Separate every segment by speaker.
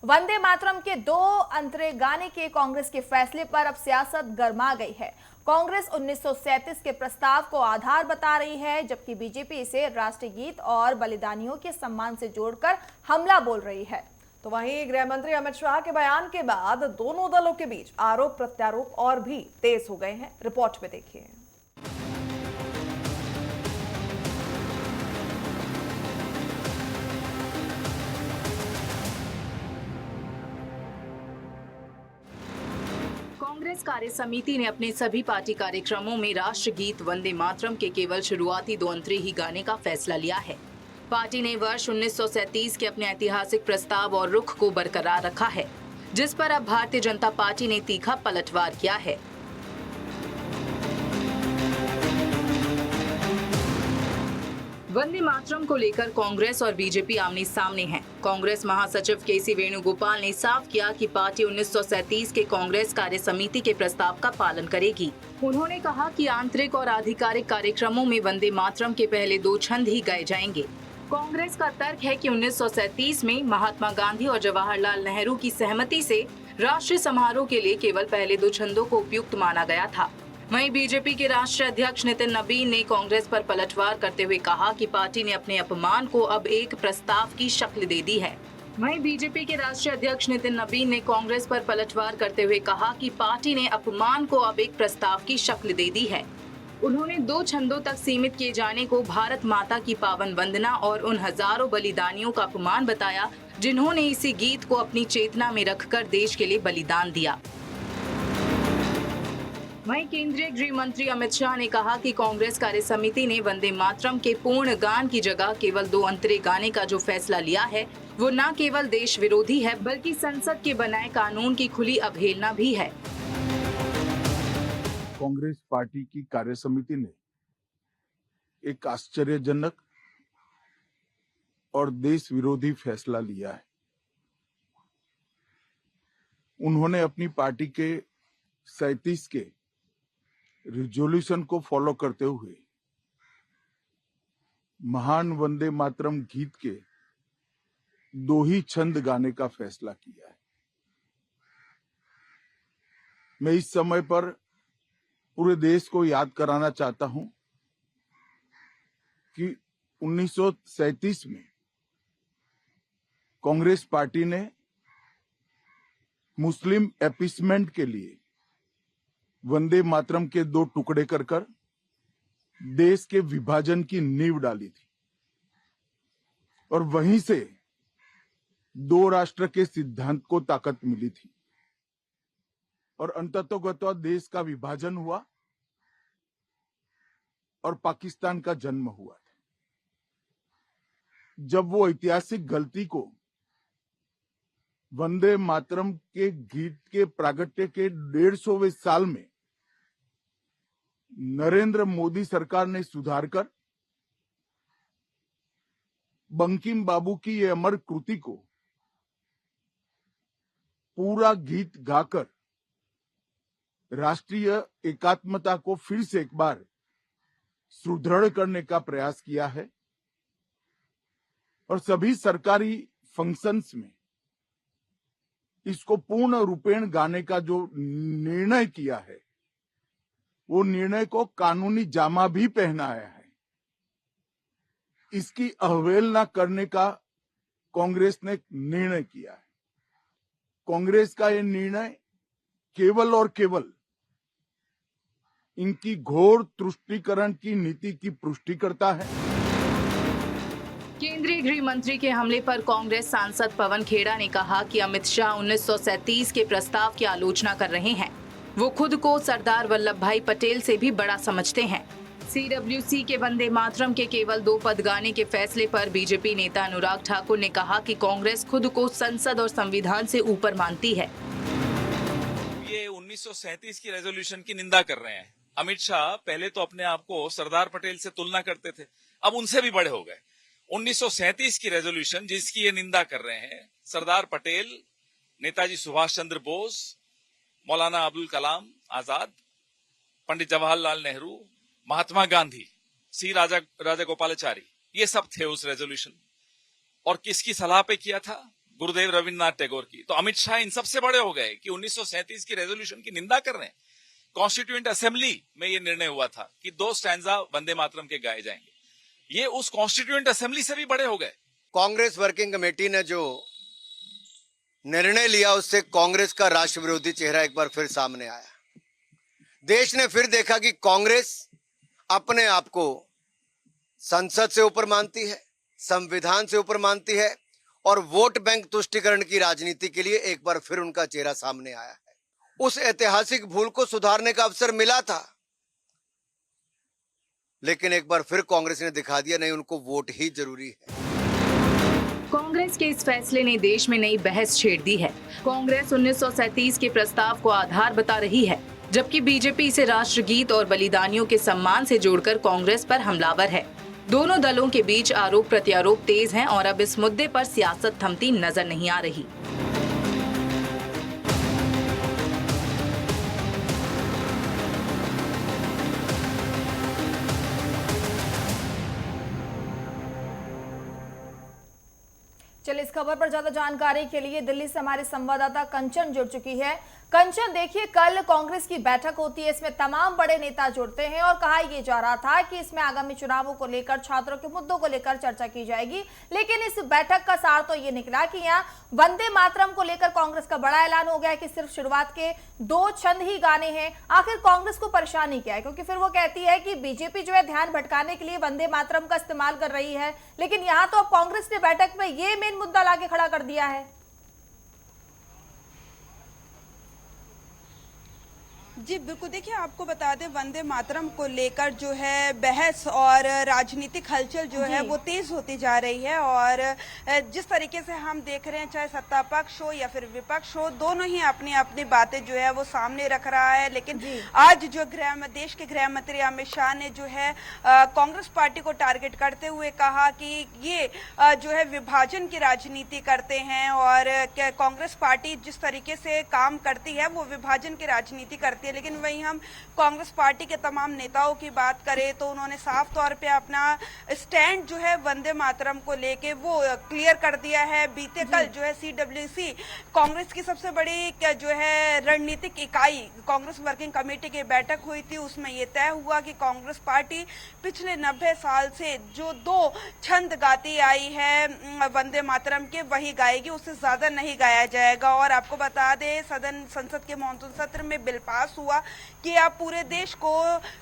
Speaker 1: वंदे मातरम के 2 अंतरे गाने के कांग्रेस के फैसले पर अब सियासत गर्मा गई है। कांग्रेस 1937 के प्रस्ताव को आधार बता रही है, जबकि बीजेपी इसे राष्ट्रीय गीत और बलिदानियों के सम्मान से जोड़कर हमला बोल रही है।
Speaker 2: तो वहीं गृह मंत्री अमित शाह के बयान के बाद दोनों दलों के बीच आरोप प्रत्यारोप और भी तेज हो गए हैं। रिपोर्ट में देखिए।
Speaker 3: कांग्रेस कार्य समिति ने अपने सभी पार्टी कार्यक्रमों में राष्ट्रगीत वंदे मातरम के केवल शुरुआती 2 अंतरे ही गाने का फैसला लिया है। पार्टी ने वर्ष 1937 के अपने ऐतिहासिक प्रस्ताव और रुख को बरकरार रखा है, जिस पर अब भारतीय जनता पार्टी ने तीखा पलटवार किया है। वंदे मातरम को लेकर कांग्रेस और बीजेपी आमने सामने हैं। कांग्रेस महासचिव केसी वेणुगोपाल ने साफ किया कि पार्टी 1937 के कांग्रेस कार्य समिति के प्रस्ताव का पालन करेगी। उन्होंने कहा कि आंतरिक और आधिकारिक कार्यक्रमों में वंदे मातरम के पहले 2 छंद ही गाए जाएंगे। कांग्रेस का तर्क है कि 1937 में महात्मा गांधी और जवाहरलाल नेहरू की सहमति से राष्ट्रीय समारोह के लिए केवल पहले 2 छंदों को उपयुक्त माना गया था। वहीं बीजेपी के राष्ट्रीय अध्यक्ष नितिन नबीन ने कांग्रेस पर पलटवार करते हुए कहा कि पार्टी ने अपने अपमान को अब एक प्रस्ताव की शक्ल दे दी है। वहीं बीजेपी के राष्ट्रीय अध्यक्ष नितिन नबीन ने कांग्रेस पर पलटवार करते हुए कहा कि पार्टी ने अपमान को अब एक प्रस्ताव की शक्ल दे दी है। उन्होंने 2 छंदों तक सीमित किए जाने को भारत माता की पावन वंदना और उन हजारों बलिदानियों का अपमान बताया, जिन्होंने इसी गीत को अपनी चेतना में रखकर देश के लिए बलिदान दिया। वहीं केंद्रीय गृह मंत्री अमित शाह ने कहा कि कांग्रेस कार्य समिति ने वंदे मातरम के पूर्ण गान की जगह केवल 2 अंतरे गाने का जो फैसला लिया है, वो न केवल देश विरोधी है, बल्कि संसद के बनाए कानून की खुली अवहेलना भी है।
Speaker 4: कांग्रेस पार्टी की कार्य समिति ने एक आश्चर्यजनक और देश विरोधी फैसला लिया है। उन्होंने अपनी पार्टी के 37 के रिजोल्यूशन को फॉलो करते हुए महान वंदे मातरम गीत के 2 ही छंद गाने का फैसला किया है। मैं इस समय पर पूरे देश को याद कराना चाहता हूं कि 1937 में कांग्रेस पार्टी ने मुस्लिम अपीसमेंट के लिए वंदे मातरम के 2 टुकड़े कर देश के विभाजन की नींव डाली थी और वहीं से 2 राष्ट्र के सिद्धांत को ताकत मिली थी और अंततोगत्वा देश का विभाजन हुआ और पाकिस्तान का जन्म हुआ था। जब वो ऐतिहासिक गलती को वंदे मातरम के गीत के प्रागट्य के 150वें साल में नरेंद्र मोदी सरकार ने सुधार कर बंकिम बाबू की ये अमर कृति को पूरा गीत गाकर राष्ट्रीय एकात्मता को फिर से एक बार सुदृढ़ करने का प्रयास किया है और सभी सरकारी फंक्शंस में इसको पूर्ण रूपेण गाने का जो निर्णय किया है, वो निर्णय को कानूनी जामा भी पहनाया है। इसकी अवहेलना करने का कांग्रेस ने निर्णय किया है। कांग्रेस का यह निर्णय केवल और केवल इनकी घोर तुष्टीकरण की नीति की पुष्टि करता है।
Speaker 3: केंद्रीय गृह मंत्री के हमले पर कांग्रेस सांसद पवन खेड़ा ने कहा कि अमित शाह 1937 के प्रस्ताव की आलोचना कर रहे हैं। वो खुद को सरदार वल्लभ भाई पटेल से भी बड़ा समझते हैं। CWC के वंदे मातरम के केवल 2 पद गाने के फैसले पर बीजेपी नेता अनुराग ठाकुर ने कहा कि कांग्रेस खुद को संसद और संविधान से ऊपर मानती है।
Speaker 5: ये 1937 की रेजोल्यूशन की निंदा कर रहे हैं। अमित शाह पहले तो अपने आप को सरदार पटेल से तुलना करते थे, अब उनसे भी बड़े हो गए। 1937 की रेजोल्यूशन जिसकी ये निंदा कर रहे हैं, सरदार पटेल, नेताजी सुभाष चंद्र बोस, मौलाना अब्दुल कलाम आजाद, पंडित जवाहरलाल नेहरू, महात्मा गांधी, सी राजा गोपालाचारी, ये सब थे उस रेजोल्यूशन। और किसकी सलाह पे किया था? गुरुदेव रविन्द्रनाथ टैगोर की। तो अमित शाह इन सबसे बड़े हो गए कि 1937 की रेजोल्यूशन की निंदा कर रहे हैं। कॉन्स्टिट्यूएंट असेंबली में ये निर्णय हुआ था कि 2 स्टैंजा वंदे मातरम के गाए जाएंगे। ये उस कॉन्स्टिट्यूएंट असेंबली से भी बड़े हो गए।
Speaker 6: कांग्रेस वर्किंग कमेटी ने जो निर्णय लिया उससे कांग्रेस का राष्ट्र विरोधी चेहरा एक बार फिर सामने आया। देश ने फिर देखा कि कांग्रेस अपने आप को संसद से ऊपर मानती है, संविधान से ऊपर मानती है और वोट बैंक तुष्टीकरण की राजनीति के लिए एक बार फिर उनका चेहरा सामने आया है। उस ऐतिहासिक भूल को सुधारने का अवसर मिला था, लेकिन एक बार फिर कांग्रेस ने दिखा दिया नहीं, उनको वोट ही जरूरी है।
Speaker 3: कांग्रेस के इस फैसले ने देश में नई बहस छेड़ दी है। कांग्रेस 1937 के प्रस्ताव को आधार बता रही है, जबकि बीजेपी इसे राष्ट्रगीत और बलिदानियों के सम्मान से जोड़कर कांग्रेस पर हमलावर है। दोनों दलों के बीच आरोप प्रत्यारोप तेज हैं और अब इस मुद्दे पर सियासत थमती नजर नहीं आ रही।
Speaker 1: चलिए इस खबर पर ज्यादा जानकारी के लिए दिल्ली से हमारे संवाददाता कंचन जुड़ चुकी है। कंचन, देखिए कल कांग्रेस की बैठक होती है, इसमें तमाम बड़े नेता जुड़ते हैं और कहा यह जा रहा था कि इसमें आगामी चुनावों को लेकर, छात्रों के मुद्दों को लेकर चर्चा की जाएगी। लेकिन इस बैठक का सार तो ये निकला कि यहाँ वंदे मातरम को लेकर कांग्रेस का बड़ा ऐलान हो गया है कि सिर्फ शुरुआत के 2 छंद ही गाने हैं। आखिर कांग्रेस को परेशानी क्या है? क्योंकि फिर वो कहती है कि बीजेपी जो है ध्यान भटकाने के लिए वंदे मातरम का इस्तेमाल कर रही है, लेकिन यहाँ तो अब कांग्रेस ने बैठक में ये मेन मुद्दा लाके खड़ा कर दिया है।
Speaker 7: जी बिल्कुल, देखिए आपको बता दें वंदे मातरम को लेकर जो है बहस और राजनीतिक हलचल जो है वो तेज होती जा रही है और जिस तरीके से हम देख रहे हैं, चाहे सत्ता पक्ष हो या फिर विपक्ष हो, दोनों ही अपनी अपनी बातें जो है वो सामने रख रहा है। लेकिन आज जो देश के गृह मंत्री अमित शाह ने जो है कांग्रेस पार्टी को टारगेट करते हुए कहा कि ये जो है विभाजन की राजनीति करते हैं और कांग्रेस पार्टी जिस तरीके से काम करती है वो विभाजन की राजनीति करती है। लेकिन वहीं हम कांग्रेस पार्टी के तमाम नेताओं की बात करें तो उन्होंने साफ तौर पे अपना स्टैंड जो है वंदे मातरम को लेके वो क्लियर कर दिया है। बीते कल जो है CWC कांग्रेस की सबसे बड़ी जो है रणनीतिक इकाई कांग्रेस वर्किंग कमेटी की बैठक हुई थी, उसमें ये तय हुआ कि कांग्रेस पार्टी पिछले 90 साल से जो 2 छंद गाती आई है वंदे मातरम के, वही गाएगी, उससे ज्यादा नहीं गाया जाएगा। और आपको बता दें संसद के मॉनसून सत्र में बिल पास हुआ कि अब पूरे देश को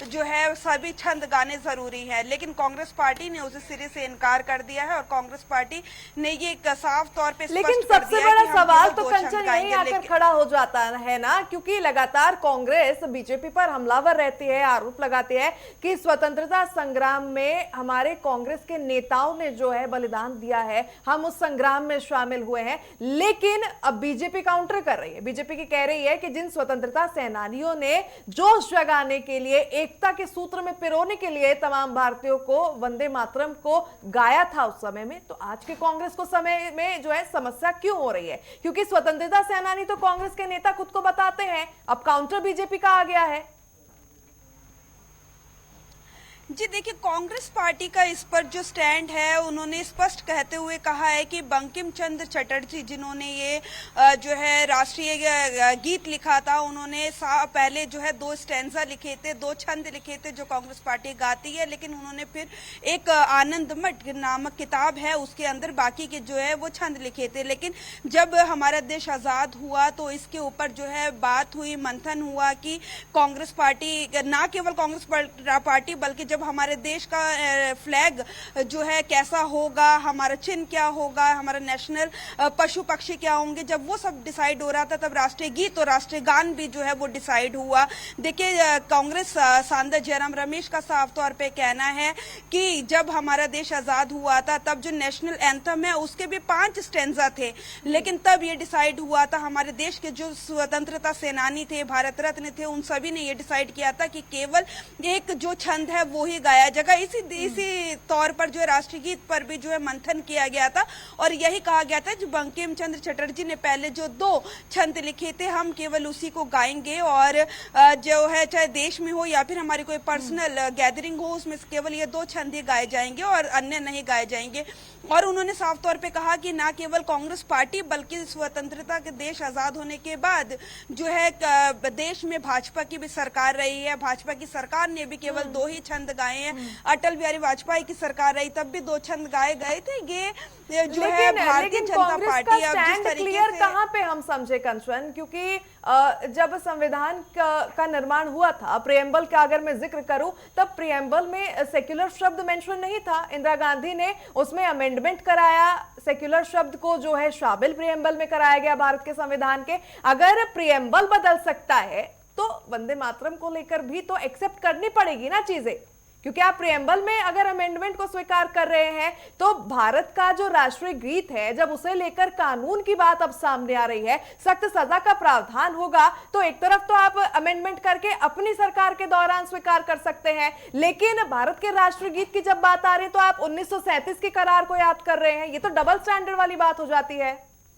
Speaker 7: जो है सभी छंद गाने जरूरी है, लेकिन कांग्रेस पार्टी ने उसे सिरे से इनकार कर दिया है और कांग्रेस पार्टी ने ये साफ तौर पे
Speaker 2: लेकिन सबसे बड़ा सवाल तो कंचन यही आकर खड़ा हो जाता है ना, क्योंकि लगातार कांग्रेस बीजेपी पर हमलावर रहती है, आरोप लगाती है कि स्वतंत्रता संग्राम में हमारे कांग्रेस के नेताओं ने जो है बलिदान दिया है, हम उस संग्राम में शामिल हुए हैं। लेकिन अब बीजेपी काउंटर कर रही है, बीजेपी की कह रही है कि जिन स्वतंत्रता सेनानियों ने जोश जगाने के लिए, एकता के सूत्र में पिरोने के लिए तमाम भारतीयों को वंदे मातरम को गाया था उस समय में, तो आज के कांग्रेस को समय में जो है समस्या क्यों हो रही है? क्योंकि स्वतंत्रता सेनानी तो कांग्रेस के नेता खुद को बताते हैं, अब काउंटर बीजेपी का आ गया है।
Speaker 7: जी देखिए, कांग्रेस पार्टी का इस पर जो स्टैंड है उन्होंने स्पष्ट कहते हुए कहा है कि बंकिम चंद्र चटर्जी जिन्होंने ये जो है राष्ट्रीय गीत लिखा था, उन्होंने पहले जो है 2 स्टैंजा लिखे थे, 2 छंद लिखे थे जो कांग्रेस पार्टी गाती है, लेकिन उन्होंने फिर एक आनंद मठ नामक किताब है उसके अंदर बाकी के जो है वो छंद लिखे थे। लेकिन जब हमारा देश आजाद हुआ तो इसके ऊपर जो है बात हुई, मंथन हुआ कि कांग्रेस पार्टी, ना केवल कांग्रेस पार्टी बल्कि जब हमारे देश का फ्लैग जो है कैसा होगा, हमारा चिन्ह क्या होगा, हमारा नेशनल पशु पक्षी क्या होंगे, जब वो सब डिसाइड हो रहा था तब राष्ट्रीय गीत और राष्ट्रीय गान भी जो है वो डिसाइड हुआ। देखिए कांग्रेस सांसद जयराम रमेश का साफ तौर पे कहना है कि जब हमारा देश आजाद हुआ था तब जो नेशनल एंथम है उसके भी 5 स्टैंजा थे, लेकिन तब ये डिसाइड हुआ था, हमारे देश के जो स्वतंत्रता सेनानी थे, भारत रत्न थे, उन सभी ने ये डिसाइड किया था कि केवल एक जो छंद है वो ही गाया जाएगा। इसी तौर पर जो है राष्ट्रीय गीत पर भी जो है मंथन किया गया था और यही कहा गया था जो बंकिम चंद्र चटर्जी ने पहले जो 2 छंद लिखे थे हम केवल उसी को गाएंगे और जो है चाहे देश में हो या फिर हमारी कोई पर्सनल गैदरिंग हो उसमें केवल ये 2 छंद ही गाए जाएंगे और अन्य नहीं गाए जाएंगे। और उन्होंने साफ तौर पे कहा कि ना केवल कांग्रेस पार्टी बल्कि स्वतंत्रता के देश आजाद होने के बाद जो है देश में भाजपा की भी सरकार रही है। भाजपा की सरकार ने भी केवल 2 ही छंद गाए हैं। अटल बिहारी वाजपेयी की सरकार रही तब भी 2 छंद गाए गए थे। ये जो है भारतीय जनता पार्टी अब जिस तरीके से
Speaker 2: कहां पे हम समझे कंचन, क्योंकि जब संविधान का निर्माण हुआ था, प्रियम्बल का अगर मैं जिक्र करूं, तब प्रियम्बल में सेक्युलर शब्द मेंशन नहीं था। इंदिरा गांधी ने उसमें अमेंडमेंट कराया, सेक्युलर शब्द को जो है शामिल प्रियम्बल में कराया गया भारत के संविधान के। अगर प्रियम्बल बदल सकता है तो वंदे मातरम को लेकर भी तो एक्सेप्ट करनी पड़ेगी ना चीजें, क्योंकि आप प्रियम्बल में अगर अमेंडमेंट को स्वीकार कर रहे हैं तो भारत का जो राष्ट्रीय गीत है, जब उसे लेकर कानून की बात अब सामने आ रही है, सख्त सजा का प्रावधान होगा, तो एक तरफ तो आप अमेंडमेंट करके अपनी सरकार के दौरान स्वीकार कर सकते हैं, लेकिन भारत के राष्ट्रीय गीत की जब बात आ रही है तो आप 1937 के करार को याद कर रहे हैं। ये तो डबल स्टैंडर्ड वाली बात हो जाती है।